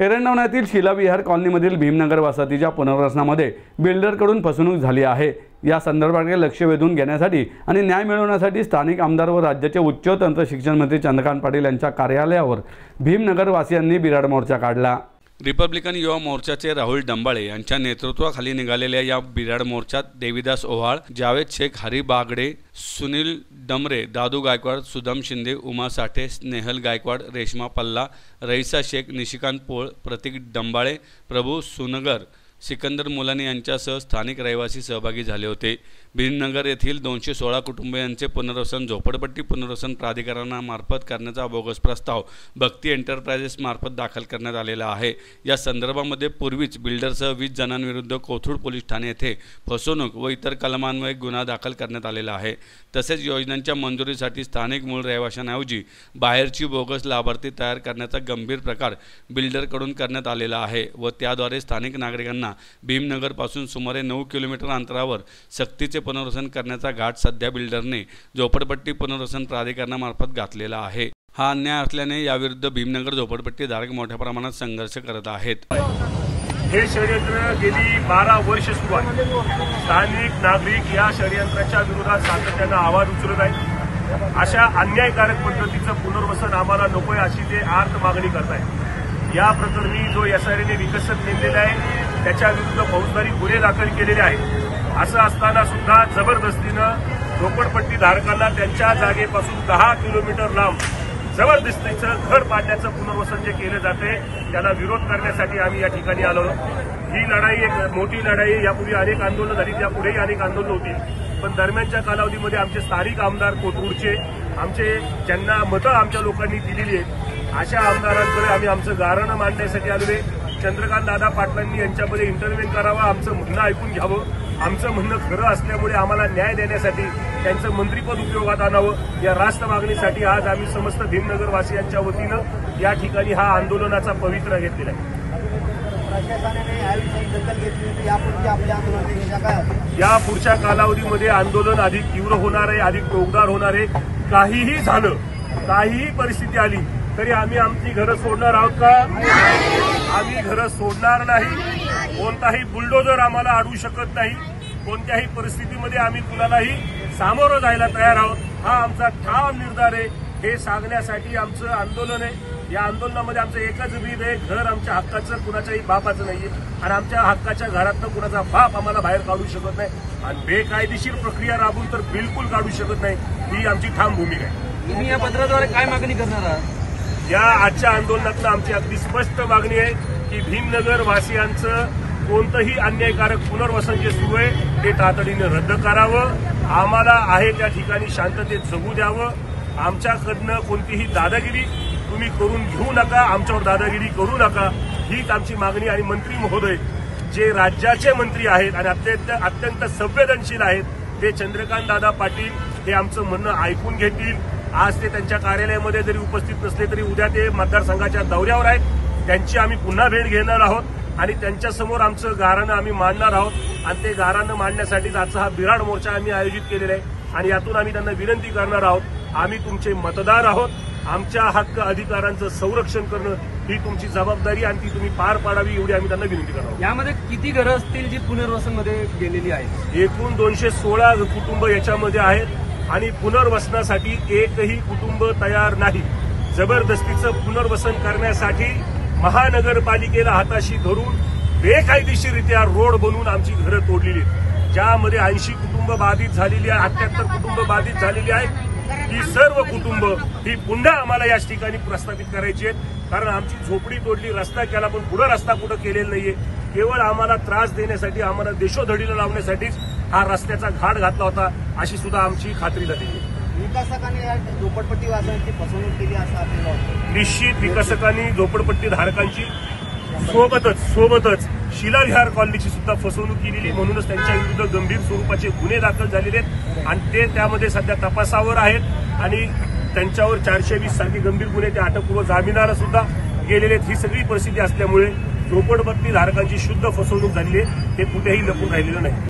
एरंडवण्यातील शिलाविहार कॉलनीमधील भीमनगर वसाहतीच्या पुनर्वसनामध्ये बिल्डरकडून फसवणूक झाली आहे। या संदर्भाकडे लक्ष वेधून घेण्यासाठी आणि न्याय मिळवण्यासाठी स्थानिक आमदार व राज्याचे उच्च व तंत्र शिक्षण मंत्री चंद्रकांत पाटील यांच्या कार्यालयावर भीमनगर वासियांनी बिराड मोर्चा काढला। रिपब्लिकन युवा मोर्चाचे राहुल डंबाळे यांच्या नेतृत्वाखाली निघालेल्या या बिराड मोर्चात देवीदास ओहाळ, जावेद शेख, हरी बागडे, सुनील डमरे, दादू गायकवाड, सुदाम शिंदे, उमा साठे, स्नेहल गायकवाड, रेश्मा पल्ला, रईसा शेख, निशिकांत पोळ, प्रतीक डंबाळे, प्रभू सुनगर, सिकंदर मुलानी यांच्यासह स्थानिक रहिवासी सहभागी झाले होते। भीमनगर येथील 216 कुटुंबियांचे पुनर्वसन झोपडपट्टी पुनर्वसन प्राधिकरणामार्फत करण्याचा बोगस प्रस्ताव भक्ती एंटरप्राइजेस मार्फत दाखल करण्यात आलेला आहे। या संदर्भामध्ये पूर्वीच बिल्डरसह 20 जणांविरुद्ध कोथरूड पोलीस ठाणे येथे फसवणूक व इतर कलमांवर गुन्हा दाखल करण्यात आलेला आहे। तसेच योजनांच्या मंजुरीसाठी स्थानिक मूळ रहिवाशांऐवजी बाहेरची बोगस लाभार्थी तयार करण्याचा गंभीर प्रकार बिल्डरकडून करण्यात आलेला आहे व त्याद्वारे स्थानिक नागरिकांना भीमनगर पासून सुमारे 9 किलोमीटर अंतरावर सक्तीचे पुनर्वसन करण्याचा घाट सध्या बिल्डरने झोपडपट्टी पुनर्वसन प्राधिकरणामार्फत घातलेला आहे। हा अन्याय असल्याने याविरुद्ध भीमनगर झोपडपट्टी धारक मोठ्या प्रमाणात संघर्ष करत आहेत। हे षडयंत्र गेली 12 वर्ष सुरू आहे। स्थानिक नागरिक या षडयंत्राच्या विरोधात सातत्याने आवाज उचलत आहेत। अशा अन्यायकारक पद्धतीचं पुनर्वसन आम्हाला नकोय अशी ते आर्त मागणी करत आहेत। या प्रकरणी जो SRA विकसित नेमलेला आहे त्याच्या विरुद्ध फौजदारी गुन्हे दाखल केलेले आहेत। असं असताना सुद्धा जबरदस्तीनं झोपडपट्टी धारकांना त्यांच्या जागेपासून 10 किलोमीटर लांब जबरदस्तीचं घर पाडण्याचं पुनर्वसन जे केलं जाते त्याला विरोध करण्यासाठी आम्ही या ठिकाणी आलो। ही लढाई एक मोठी लढाई, यापूर्वी अनेक आंदोलनं झाली, त्यापुढेही अनेक आंदोलनं होती, पण दरम्यानच्या कालावधीमध्ये आमचे स्थानिक आमदार कोथरूडचे आमचे ज्यांना मतं आमच्या लोकांनी दिलेली आहेत अशा आमदारांकडे आम्ही आमचं गाऱ्हाणं मांडण्यासाठी आलोय। चंद्रकांत दादा पाटलांनी यांच्यामध्ये इंटरव्हेन करावा, आमचं म्हणणं ऐकून घ्यावं, आमचं म्हणणं खरं असल्यामुळे आम्हाला न्याय देण्यासाठी त्यांचं मंत्रिपद उपयोगात आणावं या रास्त मागणीसाठी आज आम्ही समस्त भीमनगर वासियांच्या वतीनं या ठिकाणी हा आंदोलनाचा पवित्रा घेतलेला आहे। या पुढच्या कालावधीमध्ये आंदोलन अधिक तीव्र होणार आहे, अधिक टोकदार होणार आहे। काहीही झालं, काहीही परिस्थिती आली तरी आम्ही आमची घरं सोडणार आहोत का? आम्ही घरं सोडणार नाही। कोणताही बुलडोजर आम्हाला अडवू शकत नाही। कोणत्याही परिस्थितीमध्ये आम्ही कुणालाही सामोरं जायला तयार आहोत, हा आमचा ठाम निर्धार आहे। हे सांगण्यासाठी आमचं आंदोलन आहे। या आंदोलनामध्ये आमचं एकच भीत आहे, घर आमच्या हक्काचं कुणाच्याही बापाचं नाहीये आणि आमच्या हक्काच्या घरातनं कुणाचा बाप आम्हाला बाहेर काढू शकत नाही आणि बेकायदेशीर प्रक्रिया राबवून तर बिलकुल काढू शकत नाही। ही आमची ठाम भूमिका आहे। तुम्ही या पत्राद्वारे काय मागणी करणार आहात? या आजच्या आंदोलनातनं आमची अगदी स्पष्ट मागणी आहे की भीमनगर वासियांचं कोणतंही अन्यायकारक पुनर्वसन जे सुरू आहे ते तातडीने रद्द करावं। आम्हाला आहे त्या ठिकाणी शांततेत जगू द्यावं। आमच्याकडनं कोणतीही दादागिरी तुम्ही करून घेऊ नका, आमच्यावर दादागिरी करू नका, हीच आमची मागणी। आणि मंत्री महोदय जे राज्याचे मंत्री आहेत आणि अत्यंत संवेदनशील आहेत ते चंद्रकांत दादा पाटील हे आमचं म्हणणं ऐकून घेतील। आज ते त्यांच्या कार्यालयामध्ये जरी उपस्थित नसले तरी उद्या ते मतदारसंघाच्या दौऱ्यावर आहेत, त्यांची आम्ही पुन्हा भेट घेणार आहोत आणि त्यांच्यासमोर आमचं गाऱ्हाणं आम्ही मांडणार आहोत आणि ते गाऱ्हाणं मांडण्यासाठीच आजचा हा बिराड मोर्चा आम्ही आयोजित केलेला आहे आणि यातून आम्ही त्यांना विनंती करणार आहोत, आम्ही तुमचे मतदार आहोत, आमच्या हक्क अधिकारांचं संरक्षण करणं ही तुमची जबाबदारी आणि ती तुम्ही पार पाडावी एवढी आम्ही त्यांना विनंती करणार। यामध्ये किती घरं असतील जी पुनर्वसनमध्ये गेलेली आहेत? एकूण 216 कुटुंब याच्यामध्ये आहेत आणि पुनर्वसनासाठी एकही कुटुंब तयार नाही। जबरदस्तीचं पुनर्वसन करण्यासाठी महानगरपालिकेला हाताशी धरून बेकायदेशीररित्या रोड बनवून आमची घरं तोडलेली आहेत, ज्यामध्ये 80 कुटुंब बाधित झालेली आहे, 78 कुटुंब बाधित झालेली आहेत। ही सर्व कुटुंब ही पुन्हा आम्हाला याच ठिकाणी प्रस्थापित करायची आहेत, कारण आमची झोपडी तोडली, रस्ता केला, पण पुढे रस्ता कुठं केलेला नाहीये। केवळ आम्हाला त्रास देण्यासाठी, आम्हाला देशोधडीला लावण्यासाठीच हा रस्त्याचा घाट घातला होता अशी सुद्धा आमची खात्री झाली। विकासकांनी या झोपडपट्टी वासियांची फसवणूक केली असं आपल्याला वाटतं? निश्चित विकासकांनी झोपडपट्टी धारकांची सोबतच शिलाविहार कॉलनीची सुद्धा फसवणूक केलेली, म्हणूनच त्यांच्या विरुद्ध गंभीर स्वरूपाचे गुन्हे दाखल झालेले आहेत आणि ते त्यामध्ये सध्या तपासावर आहेत आणि त्यांच्यावर 420 सारखे गंभीर गुन्हे ते अटकपूर्व जामिनाला सुद्धा गेलेले आहेत। ही सगळी परिस्थिती असल्यामुळे झोपडपट्टी धारकांची शुद्ध फसवणूक झालेली आहे, हे कुठेही लपून राहिलेलं नाही।